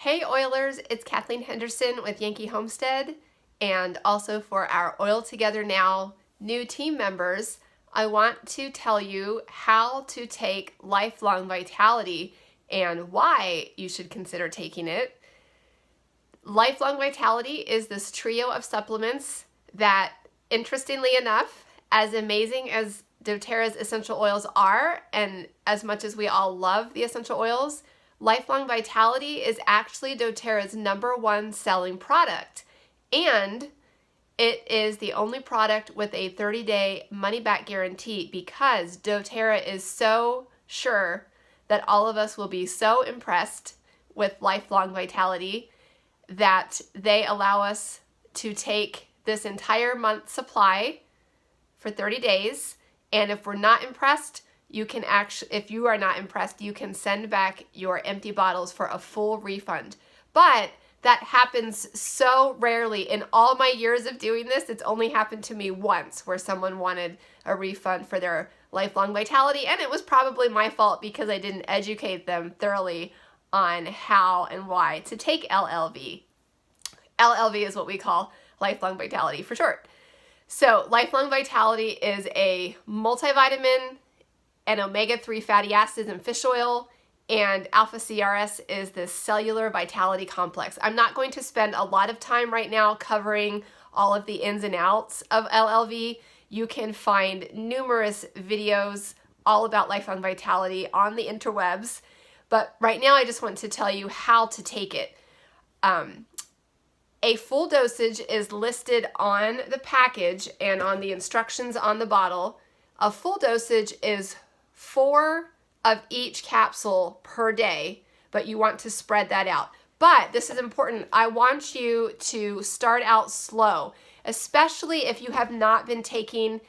Hey Oilers, it's Kathleen Henderson with Yankee Homestead, and also for our Oil Together Now new team members, I want to tell you how to take Lifelong Vitality and why you should consider taking it. Lifelong Vitality is this trio of supplements that, interestingly enough, as amazing as doTERRA's essential oils are, and as much as we all love the essential oils, Lifelong Vitality is actually doTERRA's #1 selling product, and it is the only product with a 30-day money-back guarantee because doTERRA is so sure that all of us will be so impressed with Lifelong Vitality that they allow us to take this entire month's supply for 30 days, and if we're not impressed, if you are not impressed, you can send back your empty bottles for a full refund. But that happens so rarely. In all my years of doing this, it's only happened to me once where someone wanted a refund for their Lifelong Vitality, and it was probably my fault because I didn't educate them thoroughly on how and why to take LLV. LLV is what we call Lifelong Vitality for short. So Lifelong Vitality is a multivitamin and omega-3 fatty acids and fish oil, and alpha CRS is this cellular vitality complex. I'm not going to spend a lot of time right now covering all of the ins and outs of LLV. You can find numerous videos all about Lifelong Vitality on the interwebs, but right now I just want to tell you how to take it. A full dosage is listed on the package and on the instructions on the bottle. A full dosage is 4 of each capsule per day, but you want to spread that out. But this is important. I want you to start out slow, especially if you have not been taking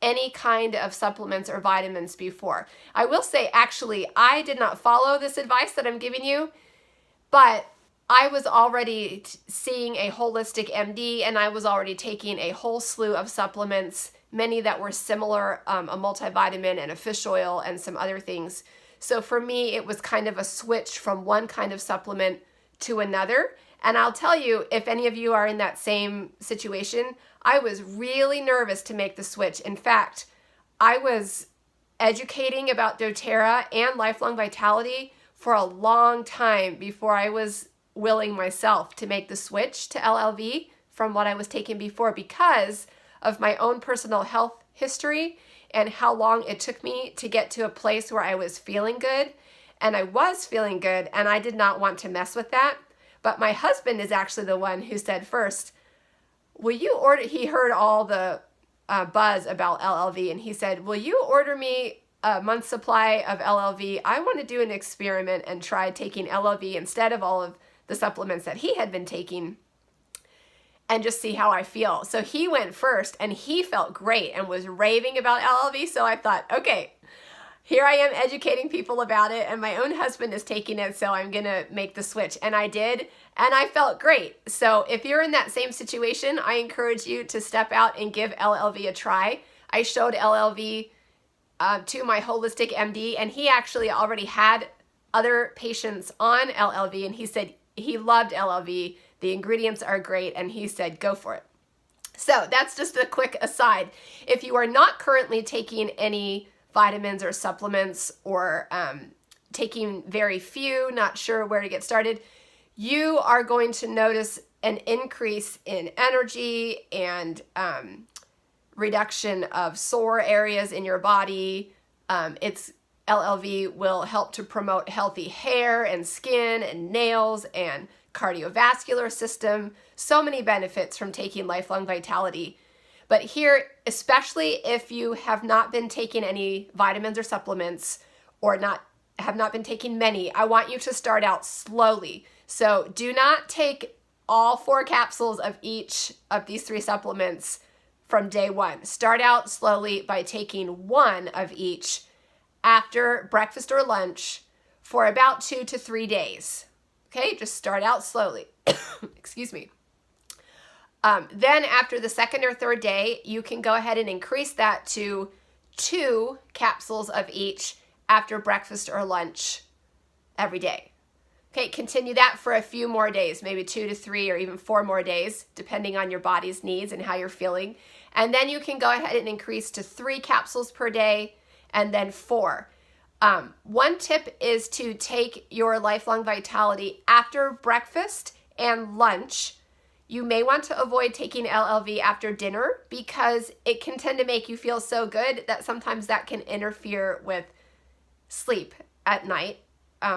any kind of supplements or vitamins before. I will say, actually, I did not follow this advice that I'm giving you, but I was already seeing a holistic MD, and I was already taking a whole slew of supplements, many that were similar, a multivitamin and a fish oil and some other things. So for me, it was kind of a switch from one kind of supplement to another. And I'll tell you, if any of you are in that same situation, I was really nervous to make the switch. In fact, I was educating about doTERRA and Lifelong Vitality for a long time before I was willing myself to make the switch to LLV from what I was taking before, because of my own personal health history and how long it took me to get to a place where I was feeling good. And I was feeling good, and I did not want to mess with that. But my husband is actually the one who said first, will you order, he heard all the buzz about LLV, and he said, will you order me a month's supply of LLV? I want to do an experiment and try taking LLV instead of all of the supplements that he had been taking, and just see how I feel. So he went first, and he felt great and was raving about LLV. So I thought, okay, here I am educating people about it, and my own husband is taking it, so I'm gonna make the switch. And I did, and I felt great. So if you're in that same situation, I encourage you to step out and give LLV a try. I showed LLV to my holistic MD, and he actually already had other patients on LLV, and he said he loved LLV. The ingredients are great, and he said, go for it. So that's just a quick aside. If you are not currently taking any vitamins or supplements, or taking very few, not sure where to get started, you are going to notice an increase in energy and reduction of sore areas in your body. LLV will help to promote healthy hair and skin and nails and cardiovascular system. So many benefits from taking Lifelong Vitality. But here, especially if you have not been taking any vitamins or supplements, or have not been taking many, I want you to start out slowly. So do not take all 4 capsules of each of these 3 supplements from day 1. Start out slowly by taking 1 of each after breakfast or lunch for about 2 to 3 days. Okay, just start out slowly. Excuse me. Then after the 2nd or 3rd day, you can go ahead and increase that to 2 capsules of each after breakfast or lunch every day. Okay, continue that for a few more days, maybe 2 to 3 or even 4 more days, depending on your body's needs and how you're feeling. And then you can go ahead and increase to 3 capsules per day and then 4. One tip is to take your Lifelong Vitality after breakfast and lunch. You may want to avoid taking LLV after dinner because it can tend to make you feel so good that sometimes that can interfere with sleep at night.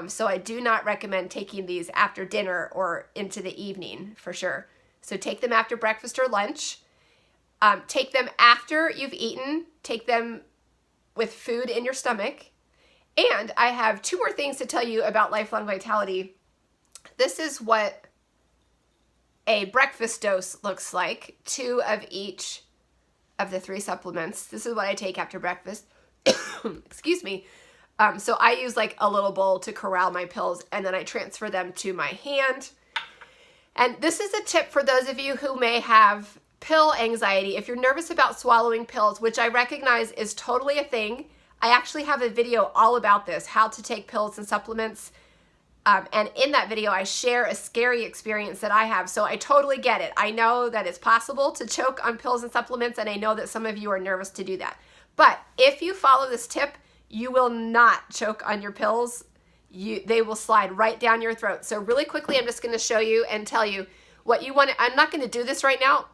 So I do not recommend taking these after dinner or into the evening for sure. So take them after breakfast or lunch. Take them after you've eaten. Take them with food in your stomach. And I have 2 more things to tell you about Lifelong Vitality. This is what a breakfast dose looks like, 2 of each of the 3 supplements. This is what I take after breakfast. Excuse me. So I use like a little bowl to corral my pills, and then I transfer them to my hand. And this is a tip for those of you who may have pill anxiety. If you're nervous about swallowing pills, which I recognize is totally a thing, I actually have a video all about this, how to take pills and supplements. And in that video, I share a scary experience that I have. So I totally get it. I know that it's possible to choke on pills and supplements, and I know that some of you are nervous to do that. But if you follow this tip, you will not choke on your pills. They will slide right down your throat. So really quickly, I'm just going to show you and tell you what you want. I'm not going to do this right now.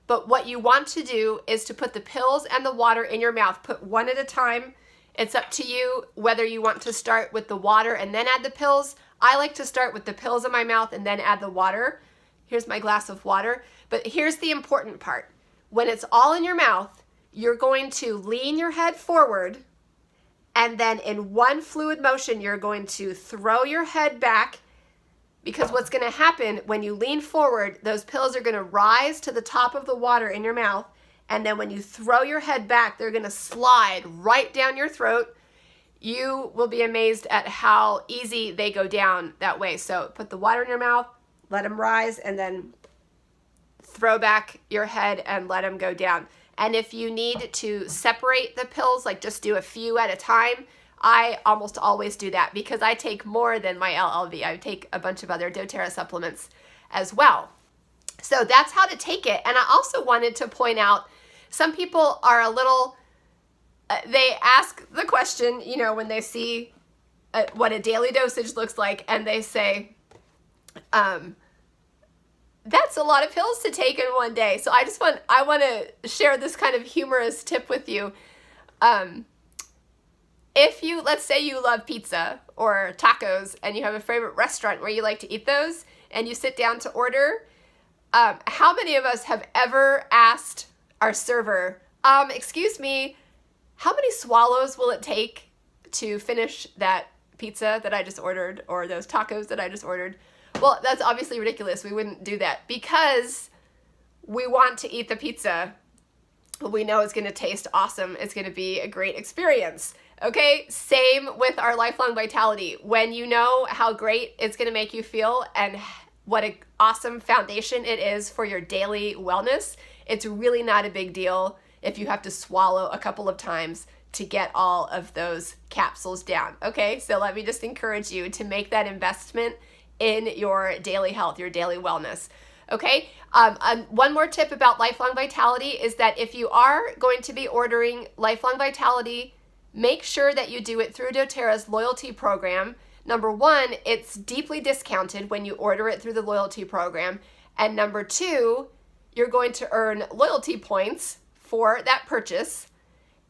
But what you want to do is to put the pills and the water in your mouth. Put one at a time. It's up to you whether you want to start with the water and then add the pills. I like to start with the pills in my mouth and then add the water. Here's my glass of water. But here's the important part. When it's all in your mouth, you're going to lean your head forward, and then in one fluid motion, you're going to throw your head back, because what's going to happen when you lean forward, those pills are going to rise to the top of the water in your mouth, and then when you throw your head back, they're going to slide right down your throat. You will be amazed at how easy they go down that way. So put the water in your mouth, let them rise, and then throw back your head and let them go down. And if you need to separate the pills, like just do a few at a time, I almost always do that because I take more than my LLV. I take a bunch of other doTERRA supplements as well. So that's how to take it. And I also wanted to point out, some people are a little, they ask the question, you know, when they see what a daily dosage looks like, and they say, that's a lot of pills to take in one day. So I want to share this kind of humorous tip with you. If you, let's say you love pizza or tacos and you have a favorite restaurant where you like to eat those and you sit down to order, how many of us have ever asked our server, excuse me, how many swallows will it take to finish that pizza that I just ordered or those tacos that I just ordered? Well, that's obviously ridiculous. We wouldn't do that because we want to eat the pizza. We know it's going to taste awesome. It's going to be a great experience. Okay, same with our Lifelong Vitality. When you know how great it's going to make you feel and what an awesome foundation it is for your daily wellness, it's really not a big deal if you have to swallow a couple of times to get all of those capsules down. Okay, so let me just encourage you to make that investment in your daily health, your daily wellness. Okay, one more tip about Lifelong Vitality is that if you are going to be ordering Lifelong Vitality, make sure that you do it through doTERRA's loyalty program. Number 1, it's deeply discounted when you order it through the loyalty program. And number 2, you're going to earn loyalty points for that purchase.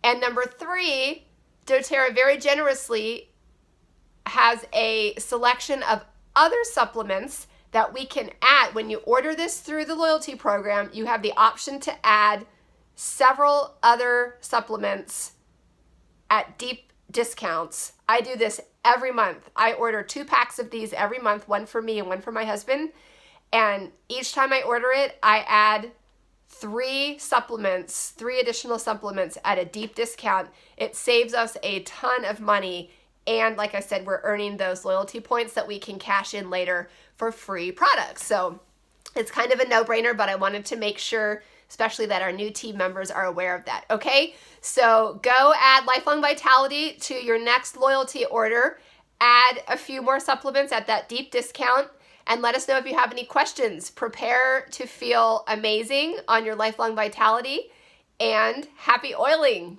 And number 3, doTERRA very generously has a selection of other supplements that we can add. When you order this through the loyalty program, you have the option to add several other supplements at deep discounts. I do this every month. I order 2 packs of these every month, one for me and one for my husband. And each time I order it, I add 3 additional supplements at a deep discount. It saves us a ton of money. And like I said, we're earning those loyalty points that we can cash in later for free products. So it's kind of a no-brainer, but I wanted to make sure, especially that our new team members are aware of that. Okay, so go add Lifelong Vitality to your next loyalty order add a few more supplements at that deep discount, and let us know if you have any questions. Prepare to feel amazing on your lifelong vitality, and happy oiling.